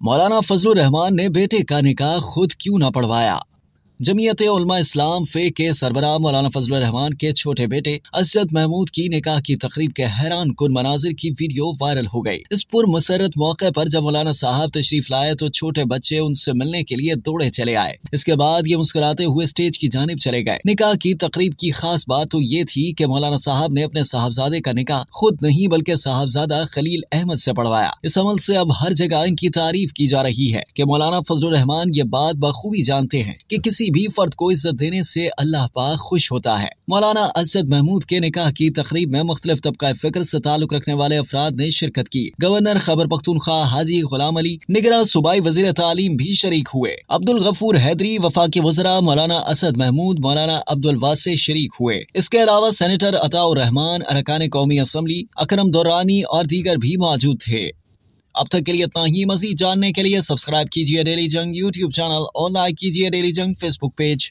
मौलाना फजलुर रहमान ने बेटे का निकाह खुद क्यों न पढ़वाया। जमीयत उलमा इस्लाम फे के सरबराह मौलाना फजलुर रहमान के छोटे बेटे असद महमूद की निकाह की तकरीब के हैरान कुन मनाजिर की वीडियो वायरल हो गई। इस पुरमसरत मौके पर जब मौलाना साहब तशरीफ लाए तो छोटे बच्चे उनसे मिलने के लिए दौड़े चले आए। इसके बाद ये मुस्कुराते हुए स्टेज की जानिब चले गए। निकाह की तकरीब की खास बात तो ये थी कि मौलाना साहब ने अपने साहबजादे का निकाह खुद नहीं बल्कि साहबजादा खलील अहमद से पढ़वाया। इस अमल से अब हर जगह इनकी तारीफ की जा रही है कि मौलाना फजलुर रहमान ये बात बखूबी जानते हैं कि किसी भी फर्द को इज्जत देने से अल्लाह पाक खुश होता है। मौलाना असद महमूद के निकाह की तकरीब में मुख्तलिफ तबका फिक्र से ताल्लुक रखने वाले अफराद ने शिरकत की। गवर्नर खैबर पख्तूनख्वा हाजी गुलाम अली, निगरान सूबाई वजीर तालीम भी शरीक हुए। अब्दुल गफूर हैदरी, वफाकी वज़रा मौलाना असद महमूद, मौलाना अब्दुल वासे शरीक हुए। इसके अलावा सेनेटर अताउर रहमान, अरकान कौमी असम्बली, अकरम दुर्रानी और दीगर भी मौजूद थे। अब तक के लिए इतना ही। मज़ीद जानने के लिए सब्सक्राइब कीजिए डेली जंग यूट्यूब चैनल और लाइक कीजिए डेली जंग फेसबुक पेज।